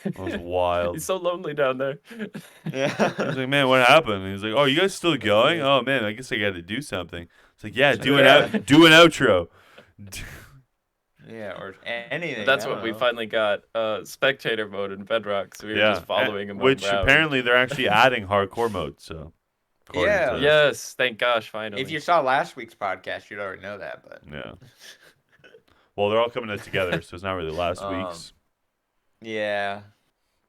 It was wild. He's so lonely down there. I Yeah. was like, man, what happened? And he's like, oh, you guys still going? Oh man, I guess I got to do something. It's like, yeah, do an outro. Yeah, or anything. That's I what don't we know. finally got. Spectator mode in Bedrock, so we were Yeah, just following him. which around. apparently they're actually adding hardcore mode. So, according Yeah. to- Yes, thank gosh, finally. If you saw last week's podcast, you'd already know that. But yeah. Well, they're all coming out together, so it's not really last Um, week's. Yeah,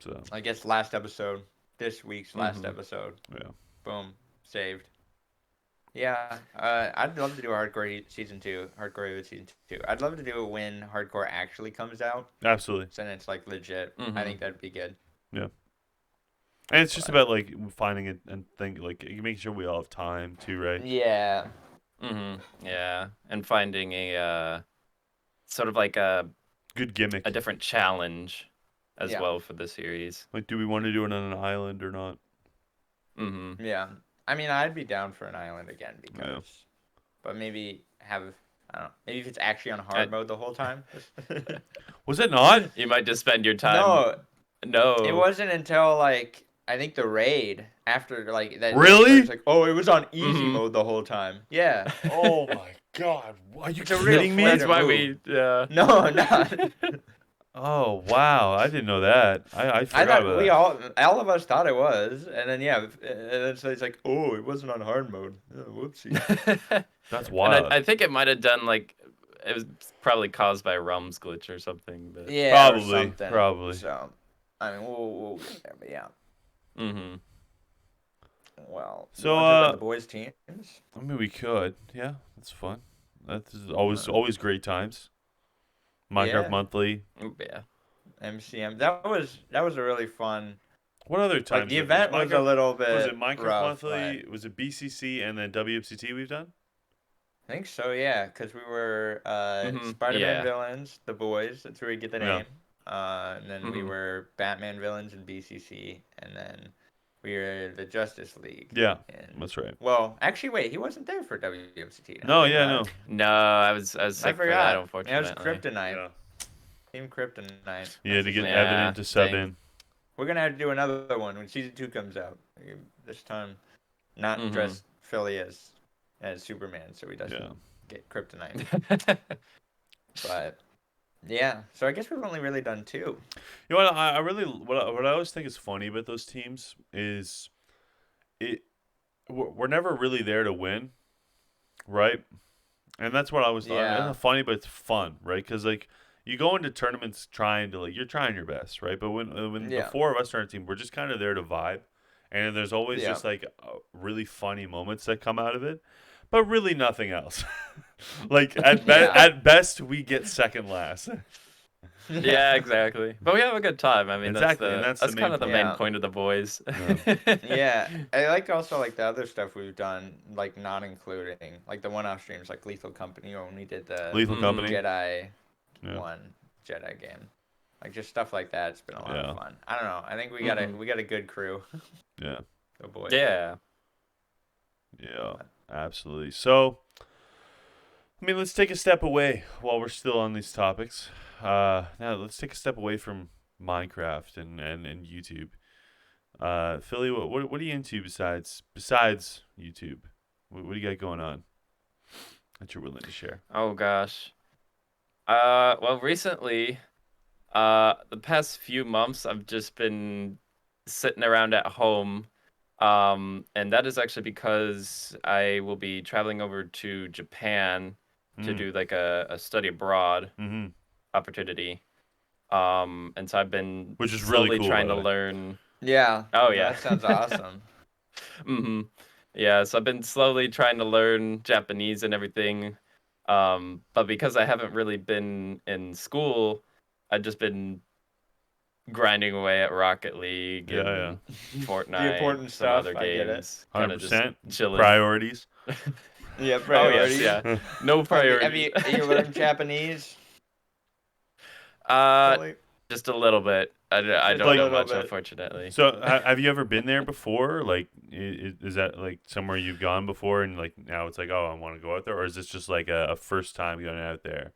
So I guess last episode, this week's last Mhm. episode. yeah, Boom, saved. Yeah, I'd love to do a season 2, hardcore with season 2. I'd love to do it when hardcore actually comes out, absolutely. so then it's like legit. I Mhm. think that'd be good. Yeah, and it's just But about like finding it and think like making sure we all have time too, right? yeah, Yeah, and finding a sort of like a Good gimmick. different challenge as Yeah. well for the series. Like, do we want to do it on an island or not? Mm-hmm. yeah. I mean, I'd be down for an island again because, but maybe have I don't know. Maybe if it's actually on hard mode the whole time. Was it not? You might just spend your time. No, No. it wasn't until like I think the raid after like that. Really? It's like, oh, it was on easy Mhm. mode the whole time. Yeah. Oh my god! Are you It's a real kidding me? flavor. That's why move. we. Yeah. No, not. Oh wow! I didn't know that. I I forgot thought about we that. all of us thought it was, and then yeah, and then so it's like, oh, it wasn't on hard mode. Oh, whoopsie. That's And wild. I think it might have done like it was probably caused by Rum's glitch or something. But Yeah, Probably, or something. probably. So, I mean, we'll get there, but yeah. mm-hmm. Well, So, you wanna talk about the boys' teams. I mean, we could. Yeah, that's fun. That's always great times. Minecraft Yeah. Monthly. Yeah. MCM. That was a really fun. What other Like times? the was event was a Minecraft- little bit. Was it Minecraft rough, Monthly? Was it BCC and then WMCT we've done? I think so, yeah, because we were Mhm, Spider-Man yeah. villains, the boys. That's where we get the Yeah. name. And then we Mhm. were Batman villains in BCC, and then we were the Justice League. Yeah, And that's right. well, actually, wait, he wasn't there for WMCT. No, yeah, no. No, I was I sick for forgot. that, That was unfortunately. Kryptonite. Yeah, Team Kryptonite. yeah, to get Yeah, Evan to sub dang. in. We're gonna have to do another one when season 2 comes out. This time, not Mhm. dress Philly as Superman, so he doesn't Yeah. get Kryptonite. But yeah, so I guess we've only really done 2. You know what? I really what I always think is funny about those teams is we're never really there to win, right? And that's what I was thought. Yeah. It's not funny, but it's fun, right? Because like you go into tournaments trying to you're trying your best, right? But when the Yeah. 4 of us are on a team, we're just kind of there to vibe, and there's always Yeah. just like really funny moments that come out of it, but really nothing else. Like Yeah. at best we get second last. Yeah, exactly. But we have a good time. I mean, Exactly, and that's that's the kind main of the point. main Yeah. point of the boys. Yeah, I like also like the other stuff we've done, like not including like the one-off streams, like Lethal Company when we did the Lethal Mhm. Company. Jedi Yeah. one Jedi game, like just stuff like that. It's been a lot Yeah. of fun. I don't know. I think we got Mhm. a good crew. Yeah. The boys. Yeah. Yeah, absolutely. So, I mean, let's take a step away while we're still on these topics. Now, let's take a step away from Minecraft and YouTube. Philly, what are you into besides YouTube? What do you got going on that you're willing to share? Oh gosh. Well, recently, the past few months, I've just been sitting around at home, and that is actually because I will be traveling over to Japan to do like a study abroad Mm-hmm. opportunity. And so I've been Which is really slowly cool, trying by to the way. learn. Yeah. Oh, yeah. That sounds awesome. Mm-hmm. Yeah, so I've been slowly trying to learn Japanese and everything. But because I haven't really been in school, I've just been grinding away at Rocket League Yeah, and Fortnite, important some stuff, other I get it. games. Kind of just 100% chilling. priorities. Yeah, Oh priorities. yes, yeah. No Have priority. you learned Japanese? Uh, Fully? just a little bit. I Just a don't know little much, bit. unfortunately. So, have you ever been there before? Like, is that like somewhere you've gone before, and like now it's like, oh, I want to go out there, or is this just like a first time going out there?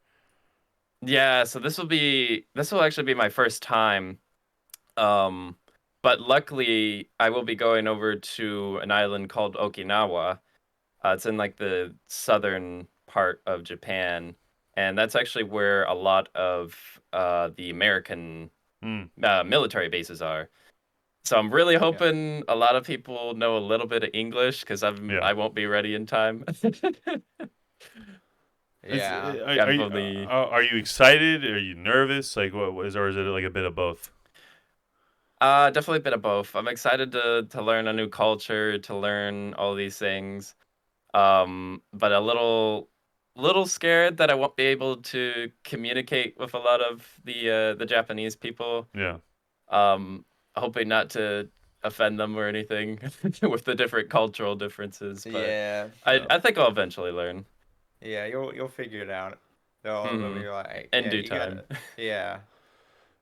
Yeah, so this will actually be my first time. But luckily I will be going over to an island called Okinawa. It's in like the southern part of Japan, and that's actually where a lot of the American Hmm. military bases are. So I'm really hoping a lot of people know a little bit of English because Yeah. I won't be ready in time. Yeah. Are you excited? Are you nervous? Like, what is, or is it like a bit of both? Definitely a bit of both. I'm excited to learn a new culture, to learn all these things. But a little scared that I won't be able to communicate with a lot of the Japanese people. Yeah. Hoping not to offend them or anything with the different cultural differences. But Yeah. I think I'll eventually learn Yeah, you'll figure it out. They'll be like, in yeah, due you time. gotta, yeah.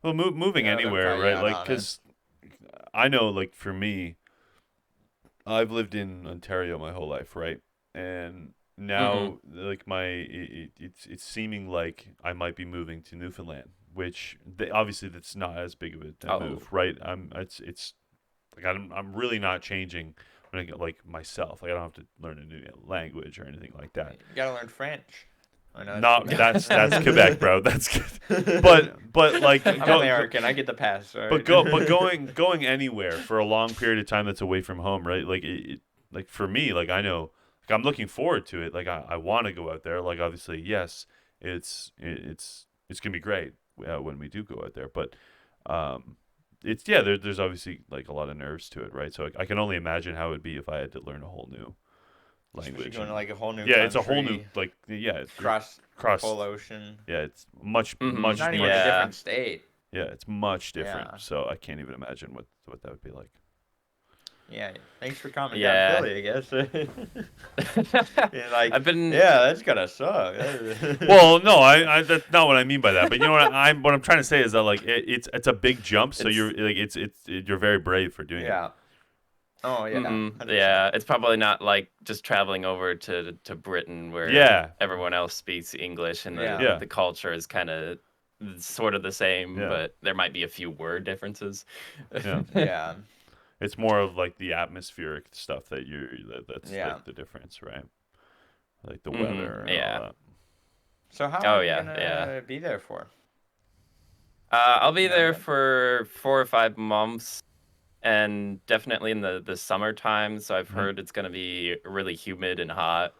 Well, moving Yeah, they'll anywhere, call you right? out Like, on it. because I know, like, for me, I've lived in Ontario my whole life, right? And now, like, it's seeming like I might be moving to Newfoundland, which obviously that's not as big of a move, right? It's like I'm really not changing when I get, like, myself. Like, I don't have to learn a new language or anything like that. You gotta learn French. I know No, Quebec. that's Quebec, bro. That's but like I'm American. I get the pass. Right? but going anywhere for a long period of time that's away from home, right? Like like for me, like I know, like I'm looking forward to it. Like I want to go out there. Like obviously, yes, it's gonna be great when we do go out there. But it's there's obviously like a lot of nerves to it, right? So I can only imagine how it would be if I had to learn a whole new language. Going to like a whole new it's a whole country, new like cross the whole ocean. Yeah, it's much It's not even a Yeah. different state. yeah, it's much different. Yeah. So I can't even imagine what that would be like. Yeah, thanks for coming Yeah. down Philly, I guess. You're like, I've been yeah, that's gonna suck. Well, no, I that's not what I mean by that. But you know what I'm trying to say is that like it's a big jump. So you're like you're very brave for doing it. yeah. Oh yeah. 100%. Yeah, it's probably not like just traveling over to Britain where everyone else speaks English and the culture is kind of sort of the same, but there might be a few word differences. Yeah. Yeah. It's more of like the atmospheric stuff that's Yeah. like the difference, right? Like the weather. And all that. So how long are you gonna be there for? I'll be there for 4 or 5 months, and definitely in the summertime. So I've heard it's gonna be really humid and hot.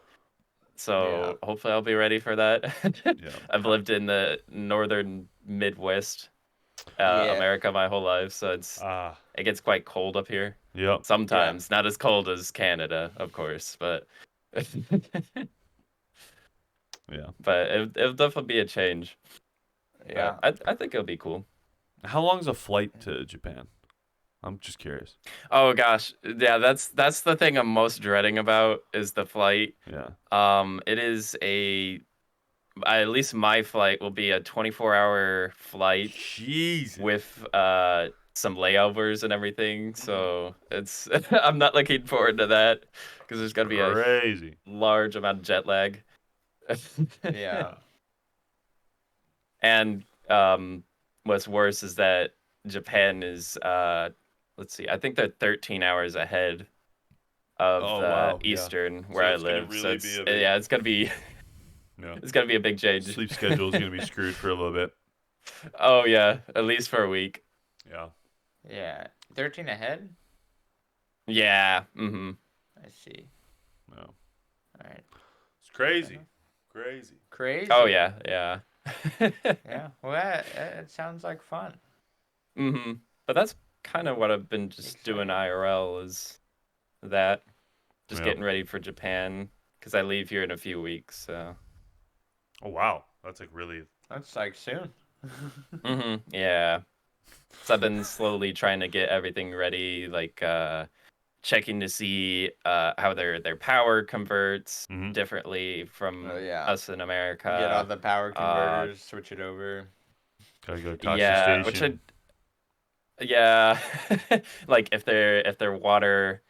So hopefully I'll be ready for that. I've lived in the northern Midwest, America, my whole life, so it gets quite cold up here. Yeah. Sometimes not as cold as Canada, of course, but But it'll definitely be a change. Yeah. I think it'll be cool. How long's a flight to Japan? I'm just curious. Oh gosh, yeah, that's the thing I'm most dreading about is the flight. Yeah. It is at least my flight will be a 24-hour flight. Jeez. With some layovers and everything, so it's I'm not looking forward to that because there's gonna be crazy large amount of jet lag. Yeah. And what's worse is that Japan is let's see, I think they're 13 hours ahead of Eastern where I live. Really so it's gonna be it's gonna be a big change. Sleep schedule is gonna be screwed for a little bit. Oh yeah, at least for a week. Yeah. Yeah. 13 ahead? Yeah. I see. No. All right. It's crazy. Crazy. Oh yeah. Yeah. Yeah. Well, that sounds like fun. But that's kind of what I've been just doing IRL is that. Just getting ready for Japan because I leave here in a few weeks. So. Oh wow, that's like really. That's like soon. Yeah. So I've been slowly trying to get everything ready, like checking to see how their power converts differently from us in America. Get all the power converters, switch it over. Gotta go talk to the station. Like if their water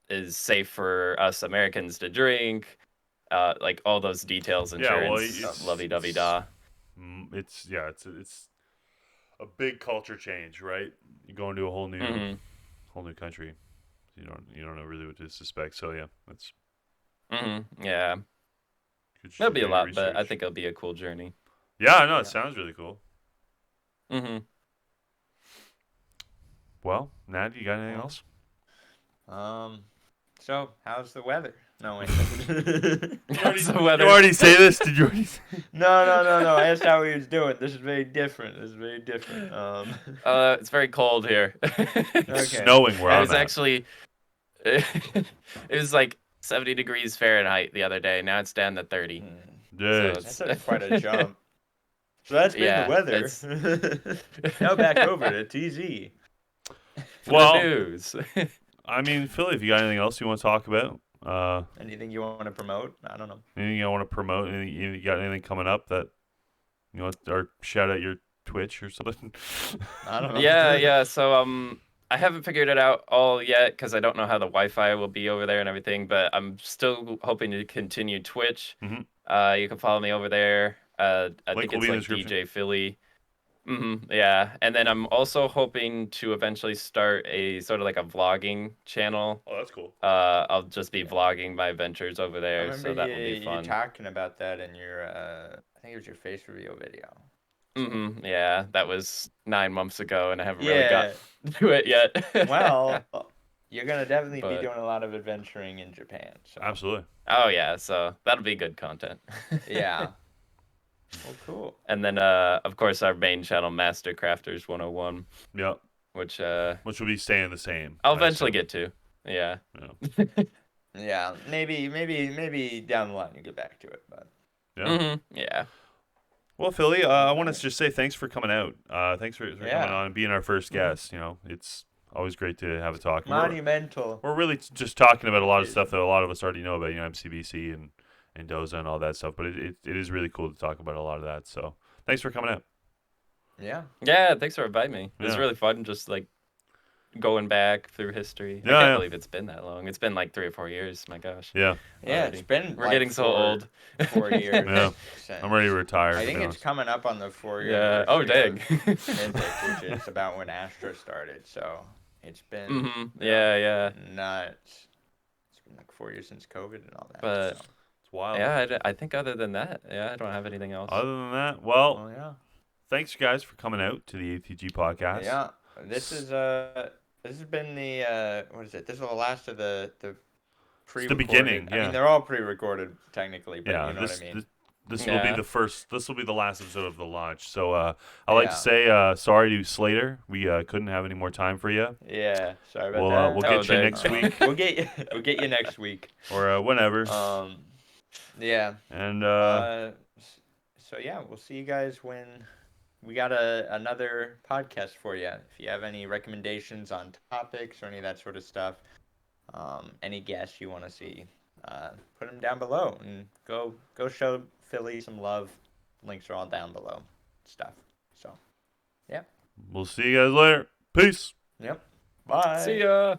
is safe for us Americans to drink, like all those details, insurance, lovey-dovey-da. It's a big culture change, right? You go into a whole new country. You don't know really what to suspect. So yeah, that's. Yeah. It'll be a lot, but I think it'll be a cool journey. Yeah, I know. It sounds really cool. Mm-hmm. Well, Nat, you got anything else? So how's the weather? No, wait. That's the You weather. already say this? Did you already say? No. I asked how he was doing. This is very different. It's very cold here. It's Okay. snowing where It I'm was at. actually, it was like 70 degrees Fahrenheit the other day. Now it's down to 30. Yes. That's quite a jump. So that's been Yeah, the weather. Now back over to TZ. Well- The news. I mean, Philly, if you got anything else you want to talk about, Anything you want to promote? I don't know. anything you want to promote, you got anything coming up that you know, or shout out your Twitch or something? I don't know. Yeah. So I haven't figured it out all yet because I don't know how the Wi-Fi will be over there and everything. But I'm still hoping to continue Twitch. Mhm. You can follow me over there. I Link think will it's be in like the description. DJFilly. Yeah, and then I'm also hoping to eventually start a sort of like a vlogging channel. Oh, that's cool. I'll just be vlogging my adventures over I there, remember so that will be you fun. talking about that in your, I think it was your face reveal video. Yeah, that was 9 months ago, and I haven't really got Yeah. to it yet. Well, you're gonna definitely But- be doing a lot of adventuring in Japan. So. Absolutely. Oh yeah, so that'll be good content. Yeah. Well, cool. And then of course our main channel, Master Crafters 101, Yeah. which Which will be staying the same. I'll I eventually assume. get to. Yeah. Yeah, maybe down the line you get back to it, but Yeah. Yeah. Well, Philly, I want to just say thanks for coming out. Thanks for coming on and being our first guest. You know, it's always great to have a talk. monumental. We're really just talking about a lot of stuff that a lot of us already know about, you know, MCBC and Andosa and all that stuff. But it is really cool to talk about a lot of that. So thanks for coming out. Yeah. Yeah, thanks for inviting me. It was Yeah. really fun just like going back through history. I Yeah, can't yeah. believe it's been that long. It's been like 3 or 4 years. My gosh. Yeah. Yeah, Already. it's been. We're like getting so 4 old. 4 years. Yeah. since- I'm ready to retire. I to think be it's honest. coming up on the 4-year. Yeah. Oh dang. Mythic, which is about when Astra started. So it's been Yeah. nuts. It's been like 4 years since COVID and all that. But- so. It's wild. Yeah, I think other than that, I don't have anything else. Other than that, well, Oh yeah. thanks guys for coming out to the ATG podcast. Yeah. This has been the what is it? This is the last of the pre-recorded. beginning, I yeah. mean, they're all pre-recorded technically, but Yeah. you know what I mean. This will be Yeah. the first. This will be the last episode of the launch. So I like to Yeah. say sorry to Slater. We couldn't have any more time for you. Yeah. Sorry about We'll that. we'll Oh, get you dang. next week We'll get you next week. or whenever. Yeah. And So yeah, we'll see you guys when we got another podcast for you. If you have any recommendations on topics or any of that sort of stuff, any guests you want to see, put them down below and go show Philly some love. Links are all down below. Stuff. So, yeah. we'll see you guys later. Peace. Yep. Bye. See ya.